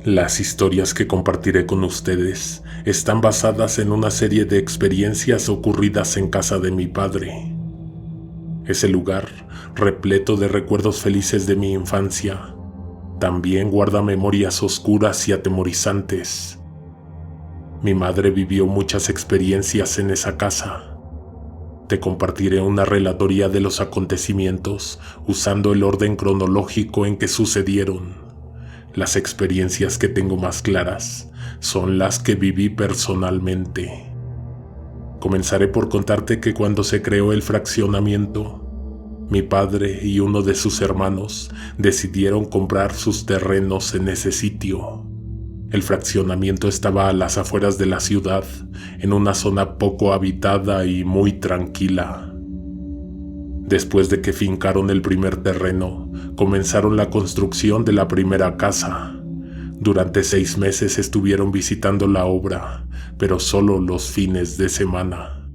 Las historias que compartiré con ustedes están basadas en una serie de experiencias ocurridas en casa de mi padre. Ese lugar, repleto de recuerdos felices de mi infancia, también guarda memorias oscuras y atemorizantes. Mi madre vivió muchas experiencias en esa casa. Te compartiré una relatoría de los acontecimientos usando el orden cronológico en que sucedieron. Las experiencias que tengo más claras son las que viví personalmente. Comenzaré por contarte que cuando se creó el fraccionamiento, mi padre y uno de sus hermanos decidieron comprar sus terrenos en ese sitio. El fraccionamiento estaba a las afueras de la ciudad, en una zona poco habitada y muy tranquila. Después de que fincaron el primer terreno, comenzaron la construcción de la primera casa. Durante 6 meses estuvieron visitando la obra, pero solo los fines de semana.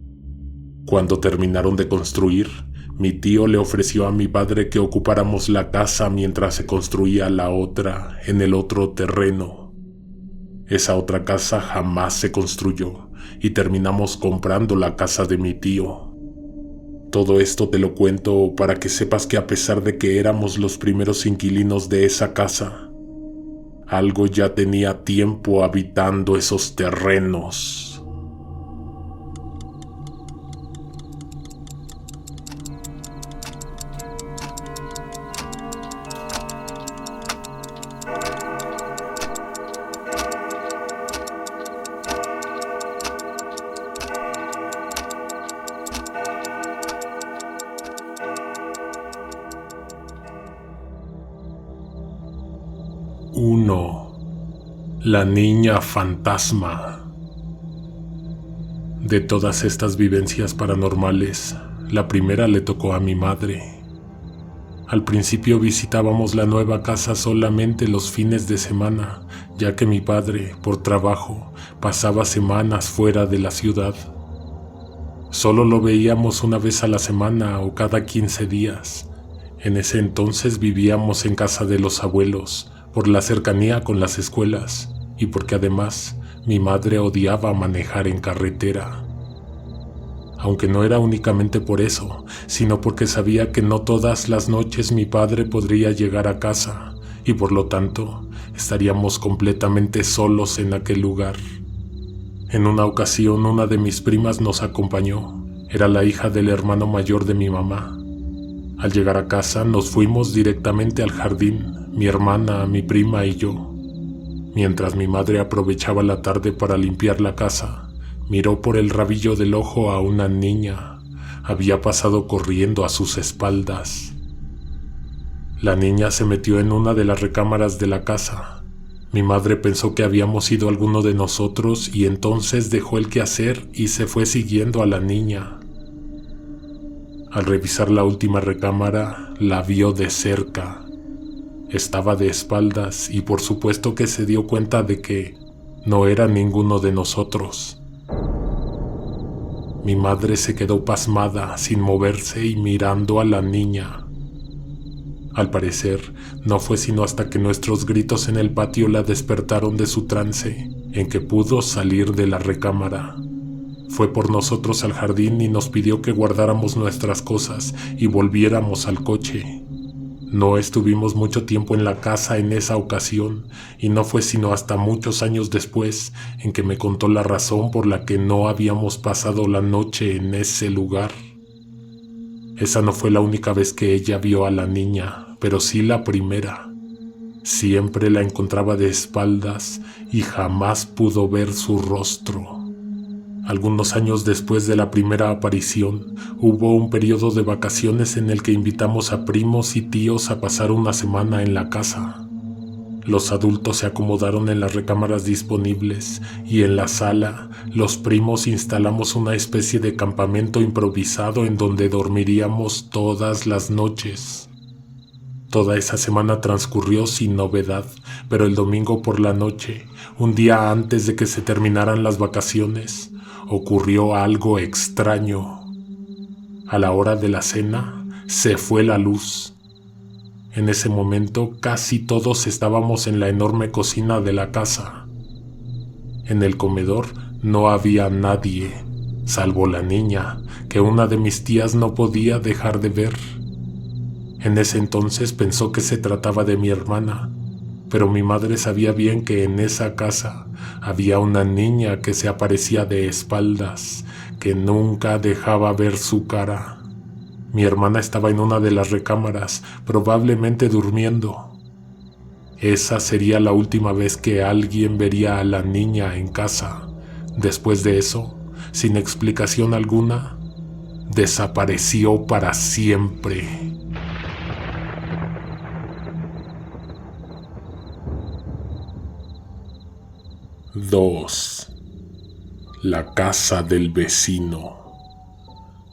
Cuando terminaron de construir, mi tío le ofreció a mi padre que ocupáramos la casa mientras se construía la otra en el otro terreno. Esa otra casa jamás se construyó y terminamos comprando la casa de mi tío. Todo esto te lo cuento para que sepas que a pesar de que éramos los primeros inquilinos de esa casa, algo ya tenía tiempo habitando esos terrenos. Uno. La niña fantasma. De todas estas vivencias paranormales, la primera le tocó a mi madre. Al principio visitábamos la nueva casa solamente los fines de semana, ya que mi padre, por trabajo, pasaba semanas fuera de la ciudad. Solo lo veíamos una vez a la semana o cada 15 días. En ese entonces vivíamos en casa de los abuelos, por la cercanía con las escuelas y porque además mi madre odiaba manejar en carretera. Aunque no era únicamente por eso, sino porque sabía que no todas las noches mi padre podría llegar a casa y por lo tanto estaríamos completamente solos en aquel lugar. En una ocasión una de mis primas nos acompañó. Era la hija del hermano mayor de mi mamá. Al llegar a casa nos fuimos directamente al jardín, mi hermana, mi prima y yo. Mientras mi madre aprovechaba la tarde para limpiar la casa, miró por el rabillo del ojo a una niña. Había pasado corriendo a sus espaldas. La niña se metió en una de las recámaras de la casa. Mi madre pensó que habíamos sido alguno de nosotros y entonces dejó el quehacer y se fue siguiendo a la niña. Al revisar la última recámara, la vio de cerca. Estaba de espaldas y por supuesto que se dio cuenta de que no era ninguno de nosotros. Mi madre se quedó pasmada, sin moverse y mirando a la niña. Al parecer, no fue sino hasta que nuestros gritos en el patio la despertaron de su trance, en que pudo salir de la recámara. Fue por nosotros al jardín y nos pidió que guardáramos nuestras cosas y volviéramos al coche. No estuvimos mucho tiempo en la casa en esa ocasión y no fue sino hasta muchos años después en que me contó la razón por la que no habíamos pasado la noche en ese lugar. Esa no fue la única vez que ella vio a la niña, pero sí la primera. Siempre la encontraba de espaldas y jamás pudo ver su rostro. Algunos años después de la primera aparición, hubo un periodo de vacaciones en el que invitamos a primos y tíos a pasar una semana en la casa. Los adultos se acomodaron en las recámaras disponibles y en la sala, los primos instalamos una especie de campamento improvisado en donde dormiríamos todas las noches. Toda esa semana transcurrió sin novedad, pero el domingo por la noche, un día antes de que se terminaran las vacaciones, ocurrió algo extraño. A la hora de la cena, se fue la luz. En ese momento casi todos estábamos en la enorme cocina de la casa. En el comedor no había nadie, salvo la niña, que una de mis tías no podía dejar de ver. En ese entonces pensó que se trataba de mi hermana, pero mi madre sabía bien que en esa casa había una niña que se aparecía de espaldas, que nunca dejaba ver su cara. Mi hermana estaba en una de las recámaras, probablemente durmiendo. Esa sería la última vez que alguien vería a la niña en casa. Después de eso, sin explicación alguna, desapareció para siempre. Dos. La casa del vecino.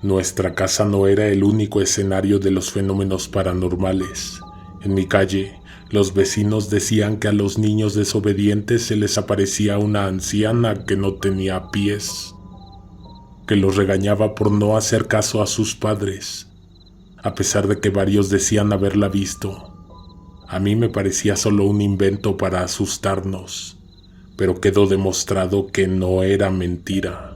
Nuestra casa no era el único escenario de los fenómenos paranormales. En mi calle, los vecinos decían que a los niños desobedientes se les aparecía una anciana que no tenía pies, que los regañaba por no hacer caso a sus padres, a pesar de que varios decían haberla visto. A mí me parecía solo un invento para asustarnos, pero quedó demostrado que no era mentira.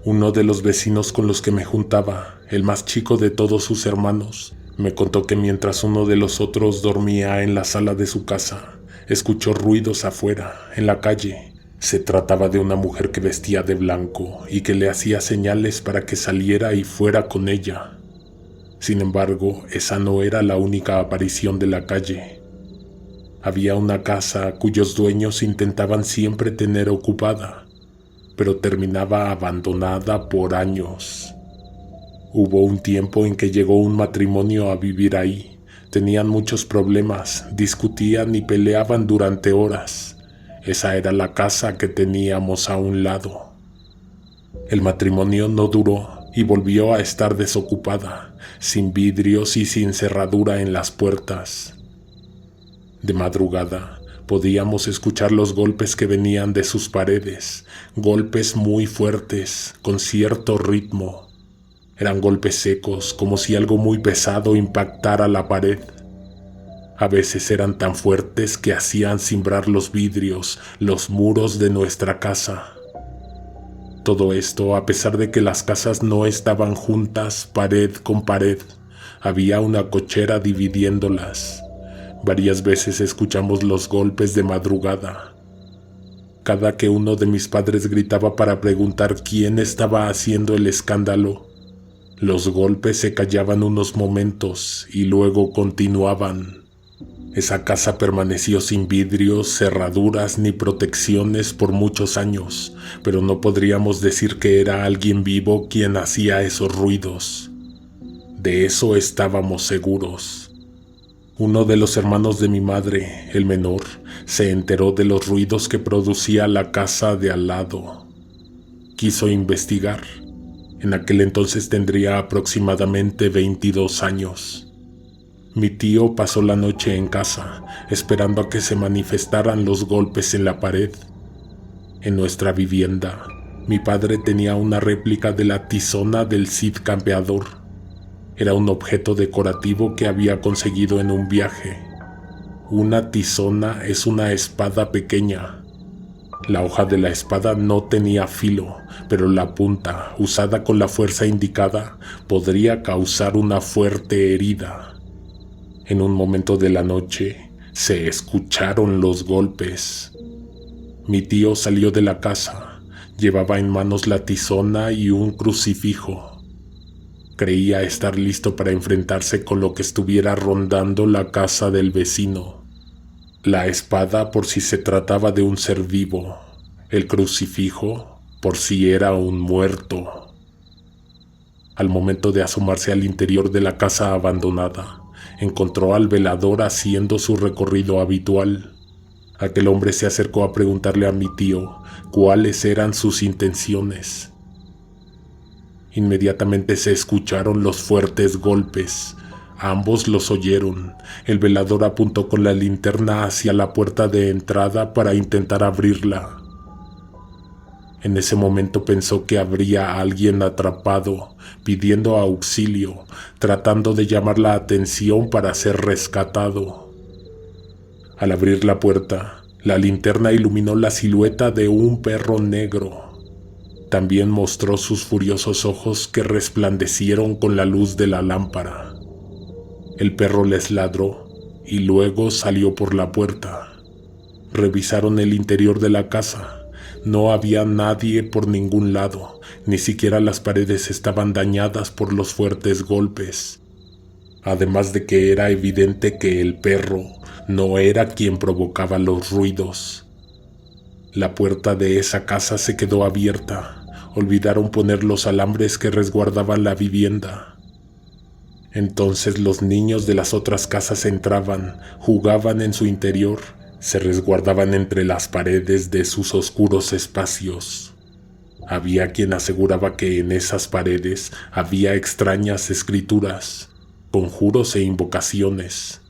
Uno de los vecinos con los que me juntaba, el más chico de todos sus hermanos, me contó que mientras uno de los otros dormía en la sala de su casa, escuchó ruidos afuera, en la calle. Se trataba de una mujer que vestía de blanco y que le hacía señales para que saliera y fuera con ella. Sin embargo, esa no era la única aparición de la calle. Había una casa cuyos dueños intentaban siempre tener ocupada, pero terminaba abandonada por años. Hubo un tiempo en que llegó un matrimonio a vivir ahí. Tenían muchos problemas, discutían y peleaban durante horas. Esa era la casa que teníamos a un lado. El matrimonio no duró y volvió a estar desocupada, sin vidrios y sin cerradura en las puertas. De madrugada, podíamos escuchar los golpes que venían de sus paredes, golpes muy fuertes, con cierto ritmo. Eran golpes secos, como si algo muy pesado impactara la pared. A veces eran tan fuertes que hacían cimbrar los vidrios, los muros de nuestra casa. Todo esto a pesar de que las casas no estaban juntas, pared con pared. Había una cochera dividiéndolas. Varias veces escuchamos los golpes de madrugada. Cada que uno de mis padres gritaba para preguntar quién estaba haciendo el escándalo, los golpes se callaban unos momentos y luego continuaban. Esa casa permaneció sin vidrios, cerraduras ni protecciones por muchos años, pero no podríamos decir que era alguien vivo quien hacía esos ruidos. De eso estábamos seguros. Uno de los hermanos de mi madre, el menor, se enteró de los ruidos que producía la casa de al lado. Quiso investigar. En aquel entonces tendría aproximadamente 22 años. Mi tío pasó la noche en casa, esperando a que se manifestaran los golpes en la pared. En nuestra vivienda, mi padre tenía una réplica de la tizona del Cid Campeador. Era un objeto decorativo que había conseguido en un viaje. Una tizona es una espada pequeña. La hoja de la espada no tenía filo, pero la punta, usada con la fuerza indicada, podría causar una fuerte herida. En un momento de la noche, se escucharon los golpes. Mi tío salió de la casa. Llevaba en manos la tizona y un crucifijo. Creía estar listo para enfrentarse con lo que estuviera rondando la casa del vecino. La espada por si se trataba de un ser vivo, el crucifijo por si era un muerto. Al momento de asomarse al interior de la casa abandonada, encontró al velador haciendo su recorrido habitual. Aquel hombre se acercó a preguntarle a mi tío cuáles eran sus intenciones. Inmediatamente se escucharon los fuertes golpes. Ambos los oyeron. El velador apuntó con la linterna hacia la puerta de entrada para intentar abrirla. En ese momento pensó que habría alguien atrapado, pidiendo auxilio, tratando de llamar la atención para ser rescatado. Al abrir la puerta, la linterna iluminó la silueta de un perro negro. También mostró sus furiosos ojos que resplandecieron con la luz de la lámpara. El perro les ladró y luego salió por la puerta. Revisaron el interior de la casa. No había nadie por ningún lado, ni siquiera las paredes estaban dañadas por los fuertes golpes. Además de que era evidente que el perro no era quien provocaba los ruidos. La puerta de esa casa se quedó abierta. Olvidaron poner los alambres que resguardaban la vivienda. Entonces los niños de las otras casas entraban, jugaban en su interior, se resguardaban entre las paredes de sus oscuros espacios. Había quien aseguraba que en esas paredes había extrañas escrituras, conjuros e invocaciones.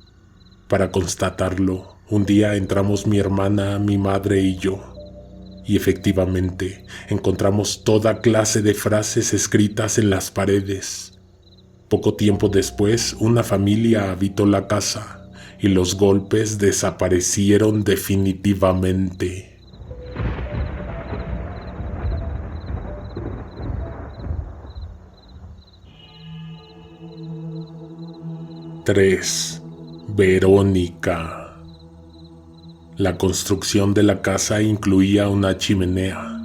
Para constatarlo, un día entramos mi hermana, mi madre y yo, y efectivamente encontramos toda clase de frases escritas en las paredes. Poco tiempo después, una familia habitó la casa y los golpes desaparecieron definitivamente. Tres. Verónica. La construcción de la casa incluía una chimenea.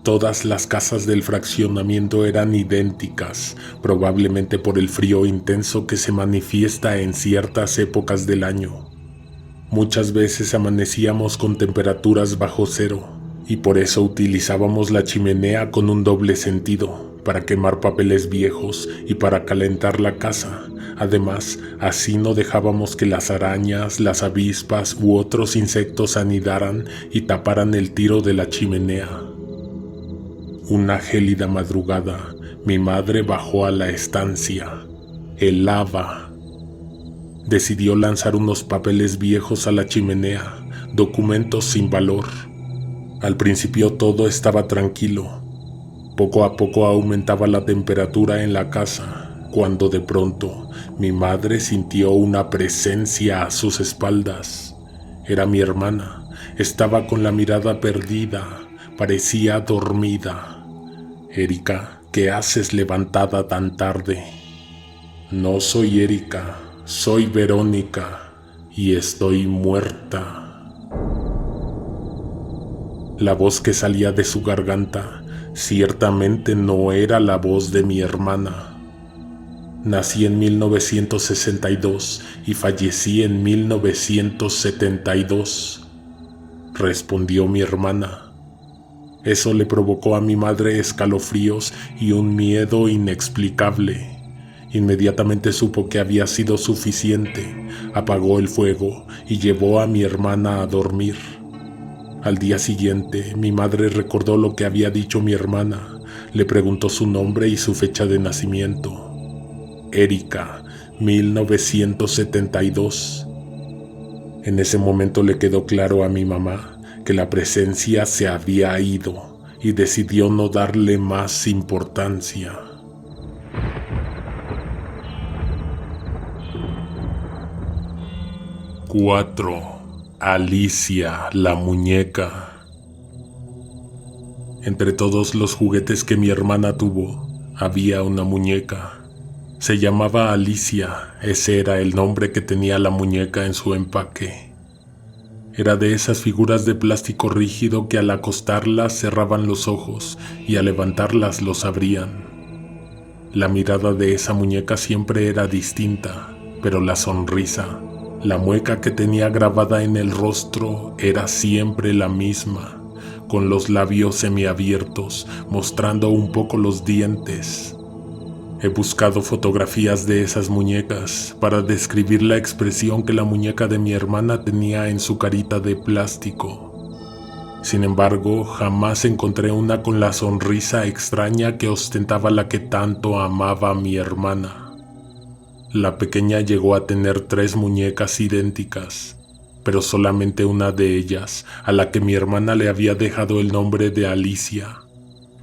Todas las casas del fraccionamiento eran idénticas, probablemente por el frío intenso que se manifiesta en ciertas épocas del año. Muchas veces amanecíamos con temperaturas bajo cero, y por eso utilizábamos la chimenea con un doble sentido, para quemar papeles viejos y para calentar la casa. Además, así no dejábamos que las arañas, las avispas u otros insectos anidaran y taparan el tiro de la chimenea. Una gélida madrugada, mi madre bajó a la estancia. Helaba. Decidió lanzar unos papeles viejos a la chimenea, documentos sin valor. Al principio todo estaba tranquilo. Poco a poco aumentaba la temperatura en la casa, cuando de pronto mi madre sintió una presencia a sus espaldas. Era mi hermana. Estaba con la mirada perdida, parecía dormida. Erika, ¿qué haces levantada tan tarde? No soy Erika, soy Verónica y estoy muerta. La voz que salía de su garganta ciertamente no era la voz de mi hermana. Nací en 1962 y fallecí en 1972, respondió mi hermana. Eso le provocó a mi madre escalofríos y un miedo inexplicable. Inmediatamente supo que había sido suficiente, apagó el fuego y llevó a mi hermana a dormir. Al día siguiente, mi madre recordó lo que había dicho mi hermana, le preguntó su nombre y su fecha de nacimiento. Erika, 1972. En ese momento le quedó claro a mi mamá que la presencia se había ido y decidió no darle más importancia. Cuatro. Alicia, la muñeca. Entre todos los juguetes que mi hermana tuvo, había una muñeca. Se llamaba Alicia, ese era el nombre que tenía la muñeca en su empaque. Era de esas figuras de plástico rígido que al acostarlas cerraban los ojos y al levantarlas los abrían. La mirada de esa muñeca siempre era distinta, pero la sonrisa, la mueca que tenía grabada en el rostro era siempre la misma, con los labios semiabiertos, mostrando un poco los dientes. He buscado fotografías de esas muñecas para describir la expresión que la muñeca de mi hermana tenía en su carita de plástico. Sin embargo, jamás encontré una con la sonrisa extraña que ostentaba la que tanto amaba a mi hermana. La pequeña llegó a tener 3 muñecas idénticas, pero solamente una de ellas, a la que mi hermana le había dejado el nombre de Alicia,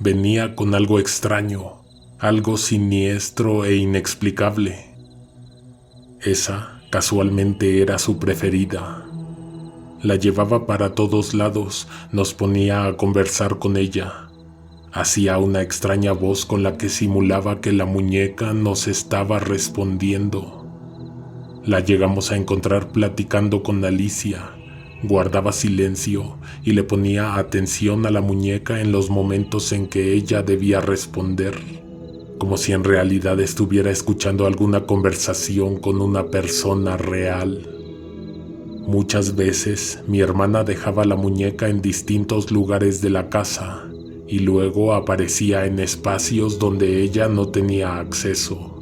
venía con algo extraño, algo siniestro e inexplicable. Esa, casualmente, era su preferida. La llevaba para todos lados, nos ponía a conversar con ella. Hacía una extraña voz con la que simulaba que la muñeca nos estaba respondiendo. La llegamos a encontrar platicando con Alicia. Guardaba silencio y le ponía atención a la muñeca en los momentos en que ella debía responder, como si en realidad estuviera escuchando alguna conversación con una persona real. Muchas veces mi hermana dejaba la muñeca en distintos lugares de la casa y luego aparecía en espacios donde ella no tenía acceso.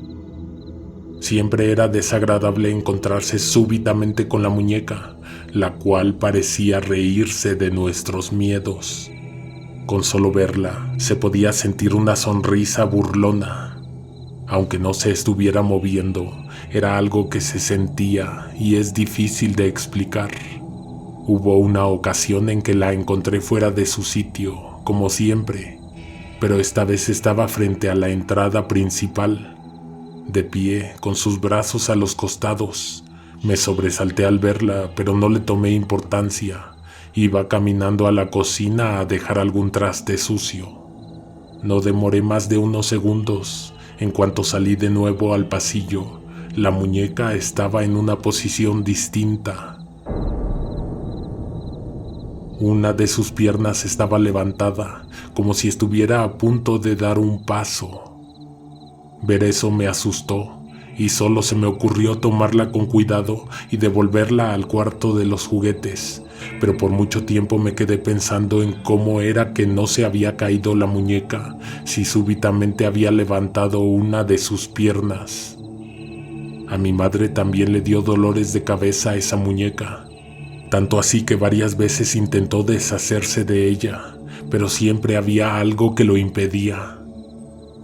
Siempre era desagradable encontrarse súbitamente con la muñeca, la cual parecía reírse de nuestros miedos. Con solo verla, se podía sentir una sonrisa burlona. Aunque no se estuviera moviendo, era algo que se sentía y es difícil de explicar. Hubo una ocasión en que la encontré fuera de su sitio, como siempre, pero esta vez estaba frente a la entrada principal. De pie, con sus brazos a los costados. Me sobresalté al verla, pero no le tomé importancia. Iba caminando a la cocina a dejar algún traste sucio. No demoré más de unos segundos. En cuanto salí de nuevo al pasillo, la muñeca estaba en una posición distinta. Una de sus piernas estaba levantada, como si estuviera a punto de dar un paso. Ver eso me asustó y solo se me ocurrió tomarla con cuidado y devolverla al cuarto de los juguetes, pero por mucho tiempo me quedé pensando en cómo era que no se había caído la muñeca si súbitamente había levantado una de sus piernas. A mi madre también le dio dolores de cabeza a esa muñeca, tanto así que varias veces intentó deshacerse de ella, pero siempre había algo que lo impedía.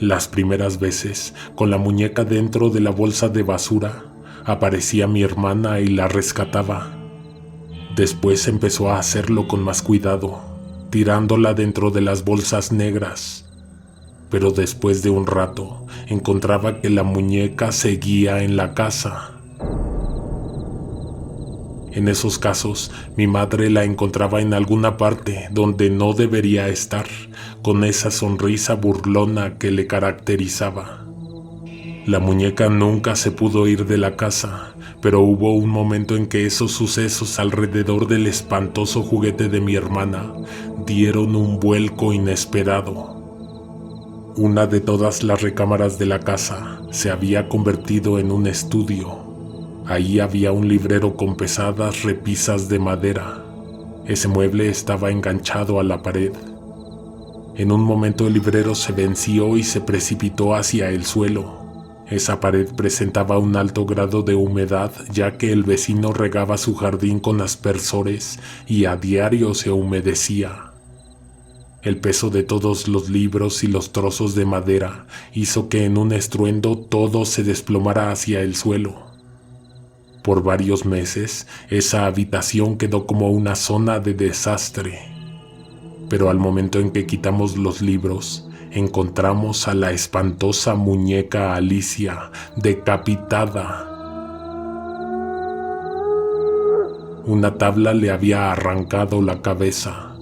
Las primeras veces, con la muñeca dentro de la bolsa de basura, aparecía mi hermana y la rescataba. Después empezó a hacerlo con más cuidado, tirándola dentro de las bolsas negras. Pero después de un rato, encontraba que la muñeca seguía en la casa. En esos casos, mi madre la encontraba en alguna parte donde no debería estar, con esa sonrisa burlona que le caracterizaba. La muñeca nunca se pudo ir de la casa, pero hubo un momento en que esos sucesos alrededor del espantoso juguete de mi hermana dieron un vuelco inesperado. Una de todas las recámaras de la casa se había convertido en un estudio. Ahí había un librero con pesadas repisas de madera. Ese mueble estaba enganchado a la pared. En un momento el librero se venció y se precipitó hacia el suelo. Esa pared presentaba un alto grado de humedad, ya que el vecino regaba su jardín con aspersores y a diario se humedecía. El peso de todos los libros y los trozos de madera hizo que en un estruendo todo se desplomara hacia el suelo. Por varios meses, esa habitación quedó como una zona de desastre. Pero al momento en que quitamos los libros, encontramos a la espantosa muñeca Alicia, decapitada. Una tabla le había arrancado la cabeza.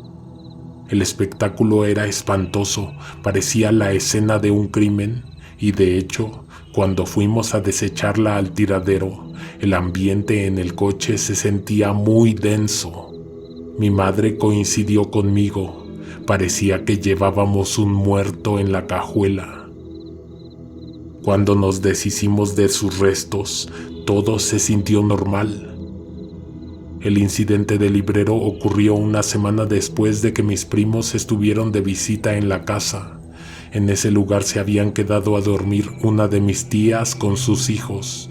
El espectáculo era espantoso, parecía la escena de un crimen, y de hecho, cuando fuimos a desecharla al tiradero, el ambiente en el coche se sentía muy denso. Mi madre coincidió conmigo. Parecía que llevábamos un muerto en la cajuela. Cuando nos deshicimos de sus restos, todo se sintió normal. El incidente del librero ocurrió una semana después de que mis primos estuvieron de visita en la casa. En ese lugar se habían quedado a dormir una de mis tías con sus hijos.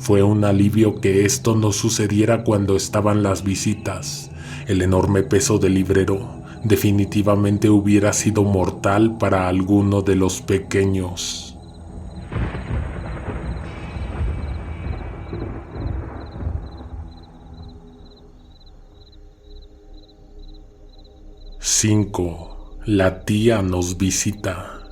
Fue un alivio que esto no sucediera cuando estaban las visitas. El enorme peso del librero definitivamente hubiera sido mortal para alguno de los pequeños. 5. La tía nos visita.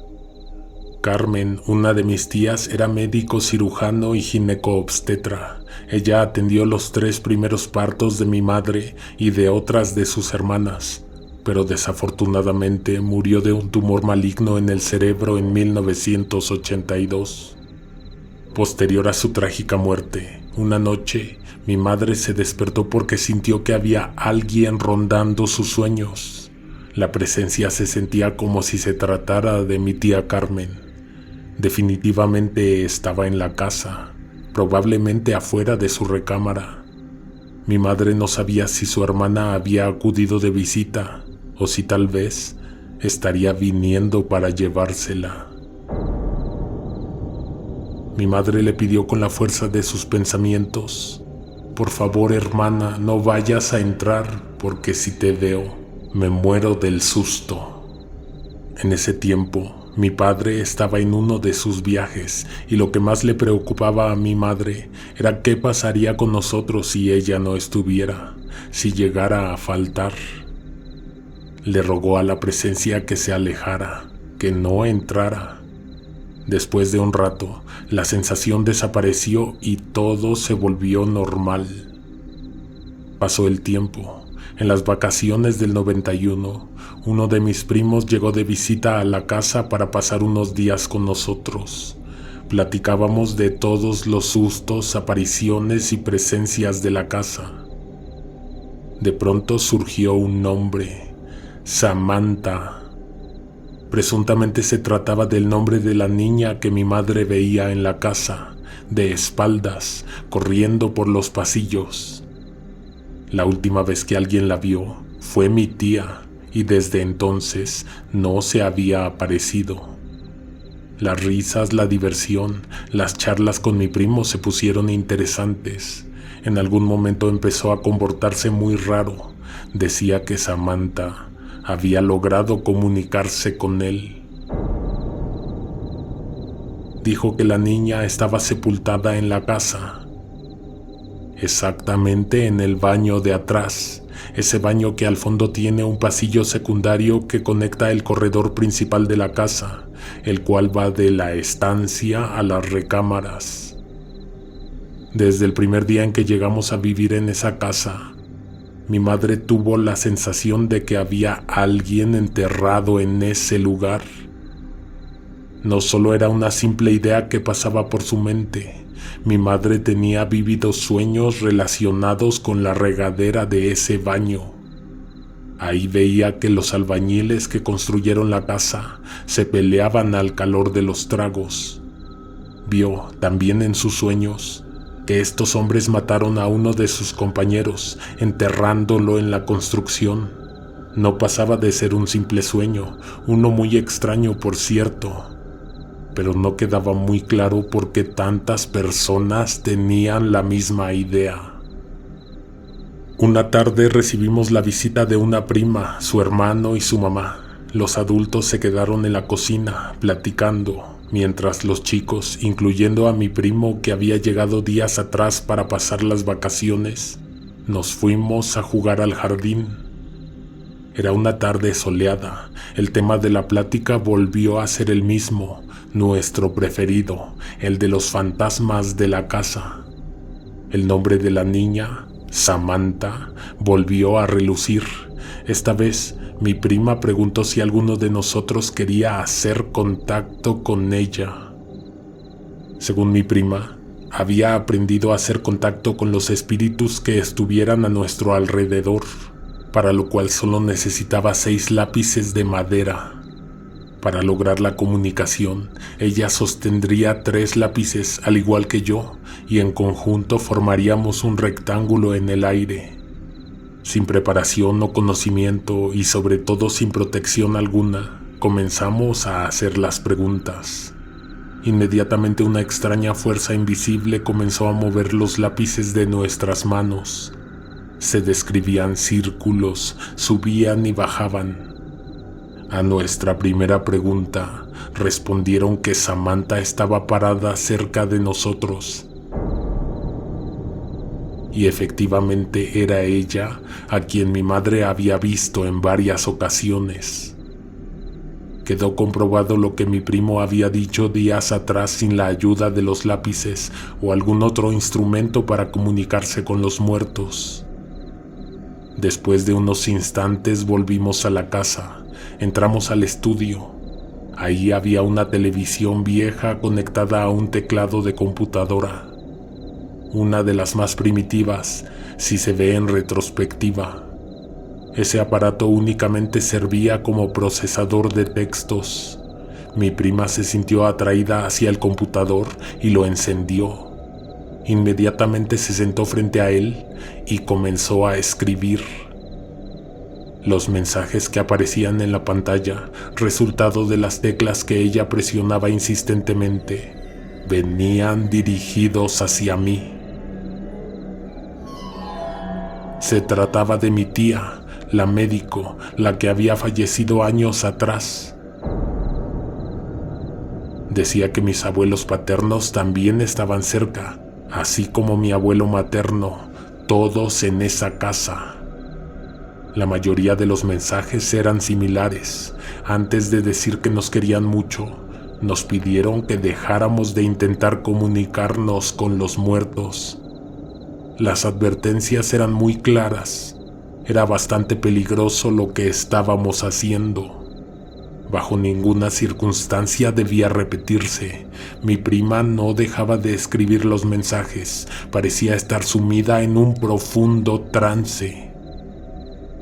Carmen, una de mis tías, era médico cirujano y gineco-obstetra. Ella atendió los 3 primeros partos de mi madre y de otras de sus hermanas, pero desafortunadamente murió de un tumor maligno en el cerebro en 1982. Posterior a su trágica muerte, una noche, mi madre se despertó porque sintió que había alguien rondando sus sueños. La presencia se sentía como si se tratara de mi tía Carmen. Definitivamente estaba en la casa, probablemente afuera de su recámara. Mi madre no sabía si su hermana había acudido de visita o si tal vez estaría viniendo para llevársela. Mi madre le pidió con la fuerza de sus pensamientos: por favor, hermana, no vayas a entrar, porque si te veo, me muero del susto. En ese tiempo, mi padre estaba en uno de sus viajes y lo que más le preocupaba a mi madre era qué pasaría con nosotros si ella no estuviera, si llegara a faltar. Le rogó a la presencia que se alejara, que no entrara. Después de un rato, la sensación desapareció y todo se volvió normal. Pasó el tiempo. En las vacaciones del 91, uno de mis primos llegó de visita a la casa para pasar unos días con nosotros. Platicábamos de todos los sustos, apariciones y presencias de la casa. De pronto surgió un nombre: Samantha. Presuntamente se trataba del nombre de la niña que mi madre veía en la casa, de espaldas, corriendo por los pasillos. La última vez que alguien la vio fue mi tía, y desde entonces no se había aparecido. Las risas, la diversión, las charlas con mi primo se pusieron interesantes. En algún momento empezó a comportarse muy raro. Decía que Samantha había logrado comunicarse con él. Dijo que la niña estaba sepultada en la casa, exactamente en el baño de atrás, ese baño que al fondo tiene un pasillo secundario que conecta el corredor principal de la casa, el cual va de la estancia a las recámaras. Desde el primer día en que llegamos a vivir en esa casa, mi madre tuvo la sensación de que había alguien enterrado en ese lugar. No solo era una simple idea que pasaba por su mente. Mi madre tenía vívidos sueños relacionados con la regadera de ese baño. Ahí veía que los albañiles que construyeron la casa se peleaban al calor de los tragos. Vio también en sus sueños que estos hombres mataron a uno de sus compañeros, enterrándolo en la construcción. No pasaba de ser un simple sueño, uno muy extraño por cierto, pero no quedaba muy claro por qué tantas personas tenían la misma idea. Una tarde recibimos la visita de una prima, su hermano y su mamá. Los adultos se quedaron en la cocina, platicando, mientras los chicos, incluyendo a mi primo que había llegado días atrás para pasar las vacaciones, nos fuimos a jugar al jardín. Era una tarde soleada. El tema de la plática volvió a ser el mismo, nuestro preferido, el de los fantasmas de la casa. El nombre de la niña, Samantha, volvió a relucir. Esta vez, mi prima preguntó si alguno de nosotros quería hacer contacto con ella. Según mi prima, había aprendido a hacer contacto con los espíritus que estuvieran a nuestro alrededor, para lo cual solo necesitaba 6 lápices de madera. Para lograr la comunicación, ella sostendría 3 lápices al igual que yo, y en conjunto formaríamos un rectángulo en el aire. Sin preparación o conocimiento y sobre todo sin protección alguna, comenzamos a hacer las preguntas. Inmediatamente una extraña fuerza invisible comenzó a mover los lápices de nuestras manos. Se describían círculos, subían y bajaban. A nuestra primera pregunta, respondieron que Samantha estaba parada cerca de nosotros. y efectivamente era ella a quien mi madre había visto en varias ocasiones. Quedó comprobado lo que mi primo había dicho días atrás sin la ayuda de los lápices o algún otro instrumento para comunicarse con los muertos. Después de unos instantes volvimos a la casa, entramos al estudio. Ahí había una televisión vieja conectada a un teclado de computadora. Una de las más primitivas, si se ve en retrospectiva. Ese aparato únicamente servía como procesador de textos. Mi prima se sintió atraída hacia el computador y lo encendió. Inmediatamente se sentó frente a él y comenzó a escribir. Los mensajes que aparecían en la pantalla, resultado de las teclas que ella presionaba insistentemente, venían dirigidos hacia mí. Se trataba de mi tía, la médico, la que había fallecido años atrás. Decía que mis abuelos paternos también estaban cerca, así como mi abuelo materno, todos en esa casa. La mayoría de los mensajes eran similares. Antes de decir que nos querían mucho, nos pidieron que dejáramos de intentar comunicarnos con los muertos. Las advertencias eran muy claras. Era bastante peligroso lo que estábamos haciendo. Bajo ninguna circunstancia debía repetirse. Mi prima no dejaba de escribir los mensajes. Parecía estar sumida en un profundo trance.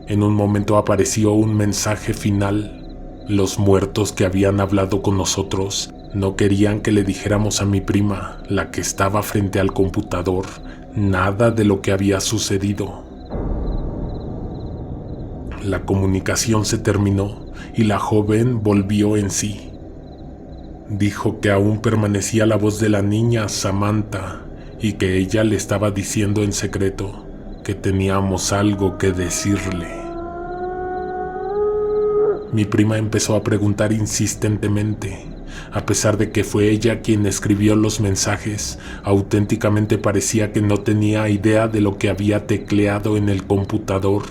En un momento apareció un mensaje final. Los muertos que habían hablado con nosotros no querían que le dijéramos a mi prima, la que estaba frente al computador, nada de lo que había sucedido. La comunicación se terminó y la joven volvió en sí. Dijo que aún permanecía la voz de la niña Samantha y que ella le estaba diciendo en secreto que teníamos algo que decirle. Mi prima empezó a preguntar insistentemente. A pesar de que fue ella quien escribió los mensajes, auténticamente parecía que no tenía idea de lo que había tecleado en el computador.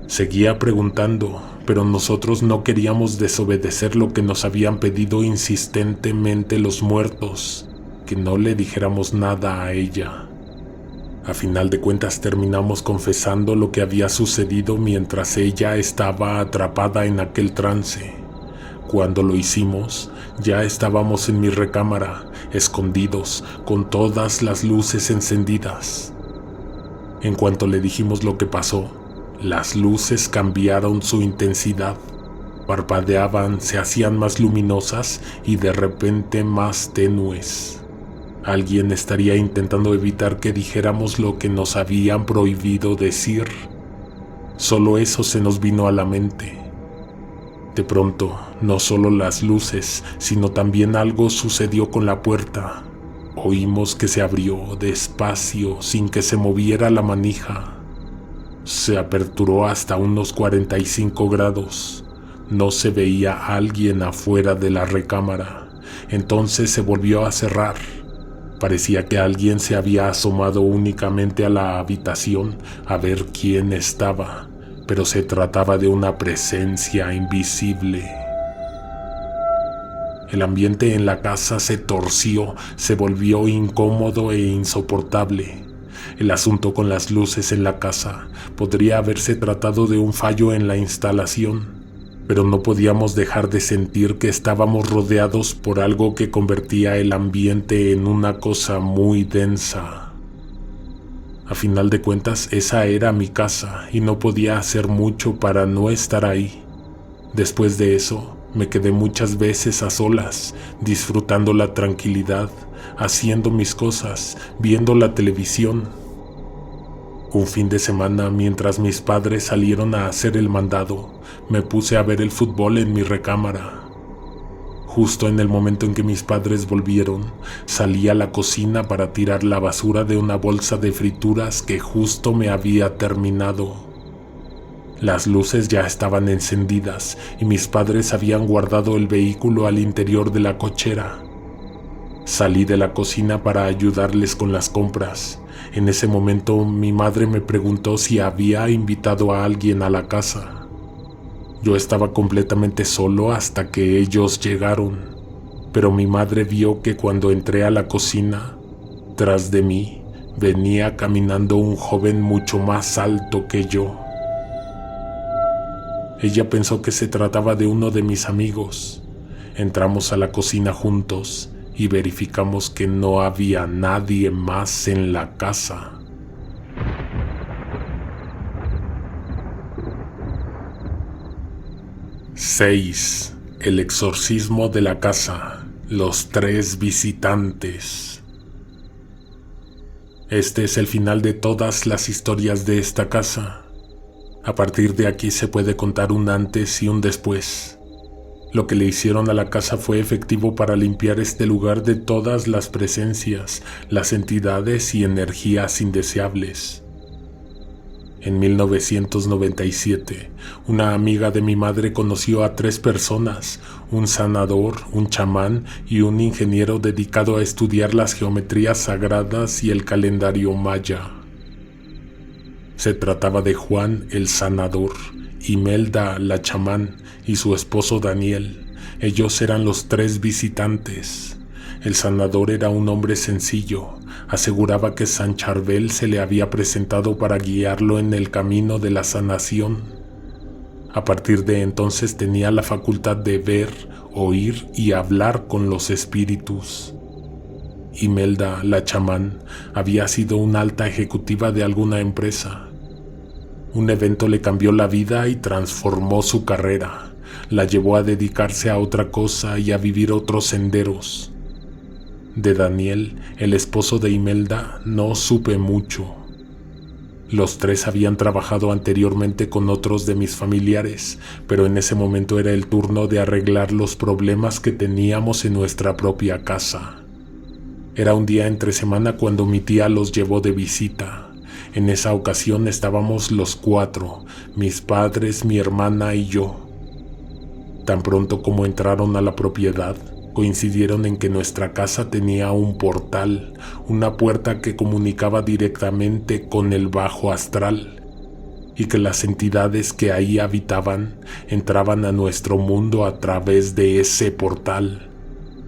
Seguía preguntando, pero nosotros no queríamos desobedecer lo que nos habían pedido insistentemente los muertos, que no le dijéramos nada a ella. A final de cuentas terminamos confesando lo que había sucedido mientras ella estaba atrapada en aquel trance. Cuando lo hicimos, ya estábamos en mi recámara, escondidos, con todas las luces encendidas. En cuanto le dijimos lo que pasó, las luces cambiaron su intensidad, parpadeaban, se hacían más luminosas y de repente más tenues. Alguien estaría intentando evitar que dijéramos lo que nos habían prohibido decir. Solo eso se nos vino a la mente. De pronto, no solo las luces, sino también algo sucedió con la puerta. Oímos que se abrió despacio, sin que se moviera la manija. Se aperturó hasta unos 45 grados. No se veía a alguien afuera de la recámara. Entonces se volvió a cerrar. Parecía que alguien se había asomado únicamente a la habitación a ver quién estaba, pero se trataba de una presencia invisible. El ambiente en la casa se torció, se volvió incómodo e insoportable. El asunto con las luces en la casa podría haberse tratado de un fallo en la instalación, pero no podíamos dejar de sentir que estábamos rodeados por algo que convertía el ambiente en una cosa muy densa. A final de cuentas, esa era mi casa y no podía hacer mucho para no estar ahí. Después de eso, me quedé muchas veces a solas, disfrutando la tranquilidad, haciendo mis cosas, viendo la televisión. Un fin de semana, mientras mis padres salieron a hacer el mandado, me puse a ver el fútbol en mi recámara. Justo en el momento en que mis padres volvieron, salí a la cocina para tirar la basura de una bolsa de frituras que justo me había terminado. Las luces ya estaban encendidas y mis padres habían guardado el vehículo al interior de la cochera. Salí de la cocina para ayudarles con las compras. En ese momento mi madre me preguntó si había invitado a alguien a la casa. Yo estaba completamente solo hasta que ellos llegaron, pero mi madre vio que cuando entré a la cocina, tras de mí venía caminando un joven mucho más alto que yo. Ella pensó que se trataba de uno de mis amigos. Entramos a la cocina juntos y verificamos que no había nadie más en la casa. ¡6! El exorcismo de la casa. Los 3 visitantes. Este es el final de todas las historias de esta casa. A partir de aquí se puede contar un antes y un después. Lo que le hicieron a la casa fue efectivo para limpiar este lugar de todas las presencias, las entidades y energías indeseables. En 1997, una amiga de mi madre conoció a 3 personas, un sanador, un chamán y un ingeniero dedicado a estudiar las geometrías sagradas y el calendario maya. Se trataba de Juan el sanador, Imelda la chamán y su esposo Daniel. Ellos eran los 3 visitantes. El sanador era un hombre sencillo. Aseguraba que San Charbel se le había presentado para guiarlo en el camino de la sanación. A partir de entonces tenía la facultad de ver, oír y hablar con los espíritus. Imelda la chamán había sido una alta ejecutiva de alguna empresa. Un evento le cambió la vida y transformó su carrera. La llevó a dedicarse a otra cosa y a vivir otros senderos. De Daniel, el esposo de Imelda, no supe mucho. Los 3 habían trabajado anteriormente con otros de mis familiares, pero en ese momento era el turno de arreglar los problemas que teníamos en nuestra propia casa. Era un día entre semana cuando mi tía los llevó de visita. En esa ocasión estábamos los 4, mis padres, mi hermana y yo. Tan pronto como entraron a la propiedad, coincidieron en que nuestra casa tenía un portal, una puerta que comunicaba directamente con el bajo astral, y que las entidades que ahí habitaban entraban a nuestro mundo a través de ese portal.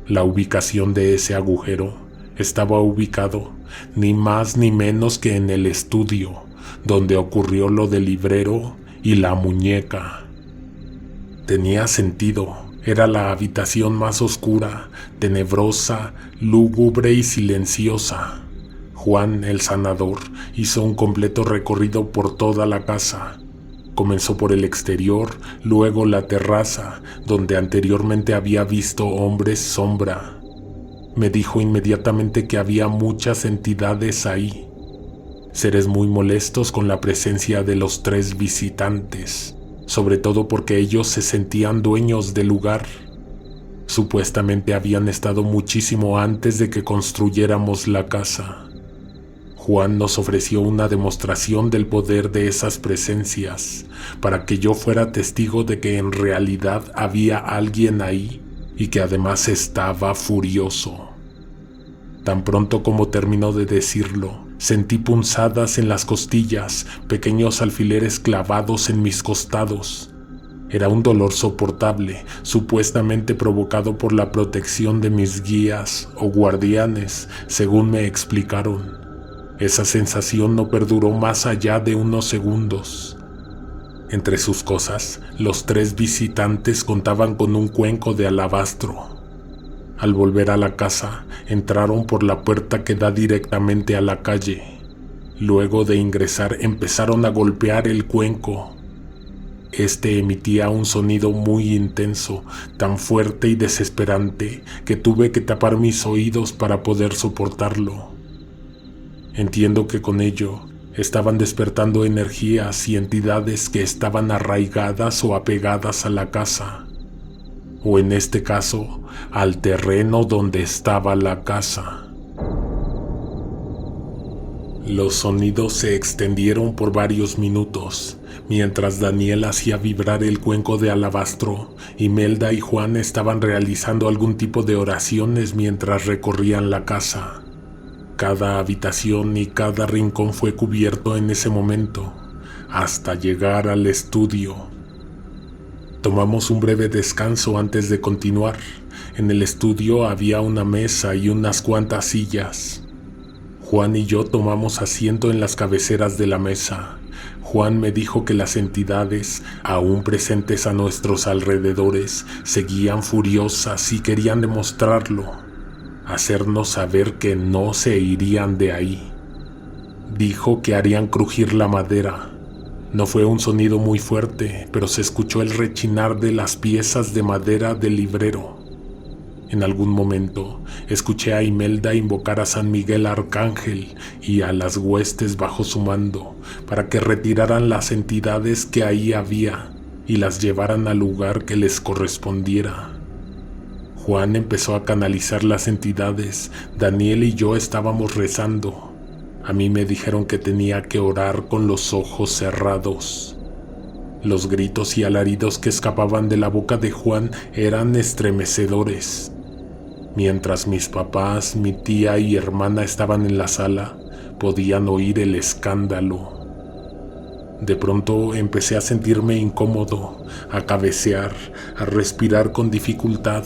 La ubicación de ese agujero estaba ubicado ni más ni menos que en el estudio, donde ocurrió lo del librero y la muñeca. Tenía sentido. Era la habitación más oscura, tenebrosa, lúgubre y silenciosa. Juan, el sanador, hizo un completo recorrido por toda la casa. Comenzó por el exterior, luego la terraza, donde anteriormente había visto hombres sombra. Me dijo inmediatamente que había muchas entidades ahí, seres muy molestos con la presencia de los 3 visitantes, sobre todo porque ellos se sentían dueños del lugar. Supuestamente habían estado muchísimo antes de que construyéramos la casa. Juan nos ofreció una demostración del poder de esas presencias, para que yo fuera testigo de que en realidad había alguien ahí y que además estaba furioso. Tan pronto como terminó de decirlo, sentí punzadas en las costillas, pequeños alfileres clavados en mis costados. Era un dolor soportable, supuestamente provocado por la protección de mis guías o guardianes, según me explicaron. Esa sensación no perduró más allá de unos segundos. Entre sus cosas, los 3 visitantes contaban con un cuenco de alabastro. Al volver a la casa, entraron por la puerta que da directamente a la calle. Luego de ingresar, empezaron a golpear el cuenco. Este emitía un sonido muy intenso, tan fuerte y desesperante que tuve que tapar mis oídos para poder soportarlo. Entiendo que con ello estaban despertando energías y entidades que estaban arraigadas o apegadas a la casa, o en este caso, al terreno donde estaba la casa. Los sonidos se extendieron por varios minutos, mientras Daniel hacía vibrar el cuenco de alabastro. Imelda y Juan estaban realizando algún tipo de oraciones mientras recorrían la casa. Cada habitación y cada rincón fue cubierto en ese momento, hasta llegar al estudio. Tomamos un breve descanso antes de continuar. En el estudio había una mesa y unas cuantas sillas. Juan y yo tomamos asiento en las cabeceras de la mesa. Juan me dijo que las entidades, aún presentes a nuestros alrededores, seguían furiosas y querían demostrarlo, hacernos saber que no se irían de ahí. Dijo que harían crujir la madera. No fue un sonido muy fuerte, pero se escuchó el rechinar de las piezas de madera del librero. En algún momento, escuché a Imelda invocar a San Miguel Arcángel y a las huestes bajo su mando para que retiraran las entidades que ahí había y las llevaran al lugar que les correspondiera. Juan empezó a canalizar las entidades. Daniel y yo estábamos rezando. A mí me dijeron que tenía que orar con los ojos cerrados. Los gritos y alaridos que escapaban de la boca de Juan eran estremecedores. Mientras mis papás, mi tía y hermana estaban en la sala, podían oír el escándalo. De pronto empecé a sentirme incómodo, a cabecear, a respirar con dificultad.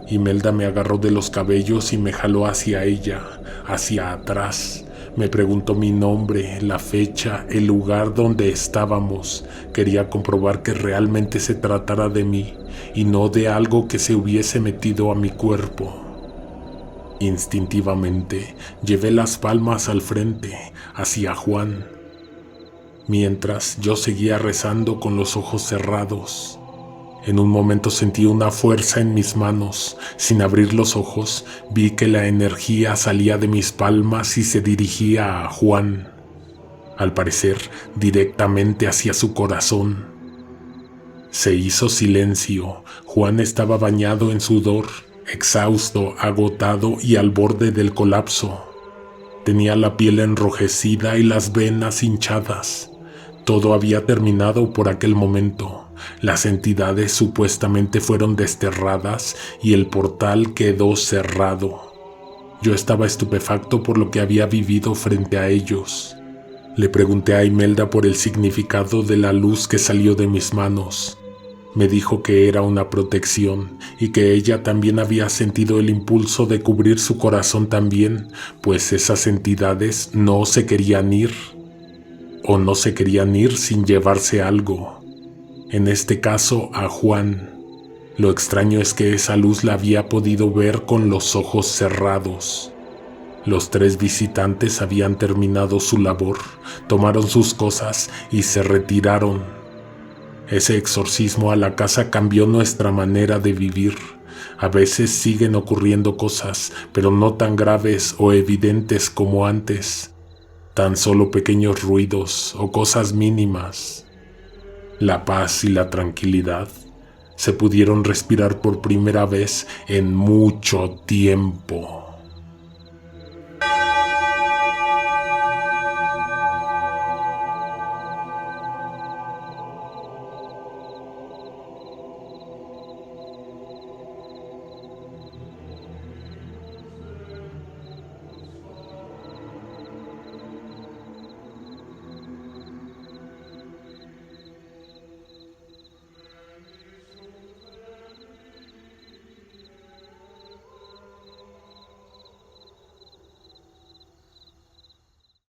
Imelda me agarró de los cabellos y me jaló hacia ella, hacia atrás. Me preguntó mi nombre, la fecha, el lugar donde estábamos. Quería comprobar que realmente se tratara de mí y no de algo que se hubiese metido a mi cuerpo. Instintivamente, llevé las palmas al frente, hacia Juan, mientras yo seguía rezando con los ojos cerrados. En un momento sentí una fuerza en mis manos. Sin abrir los ojos, vi que la energía salía de mis palmas y se dirigía a Juan. Al parecer, directamente hacia su corazón. Se hizo silencio. Juan estaba bañado en sudor, exhausto, agotado y al borde del colapso. Tenía la piel enrojecida y las venas hinchadas. Todo había terminado por aquel momento. Las entidades supuestamente fueron desterradas y el portal quedó cerrado. Yo estaba estupefacto por lo que había vivido frente a ellos. Le pregunté a Imelda por el significado de la luz que salió de mis manos. Me dijo que era una protección y que ella también había sentido el impulso de cubrir su corazón también, pues esas entidades no se querían ir. O no se querían ir sin llevarse algo. En este caso, a Juan. Lo extraño es que esa luz la había podido ver con los ojos cerrados. Los 3 visitantes habían terminado su labor, tomaron sus cosas y se retiraron. Ese exorcismo a la casa cambió nuestra manera de vivir. A veces siguen ocurriendo cosas, pero no tan graves o evidentes como antes. Tan solo pequeños ruidos o cosas mínimas. La paz y la tranquilidad se pudieron respirar por primera vez en mucho tiempo.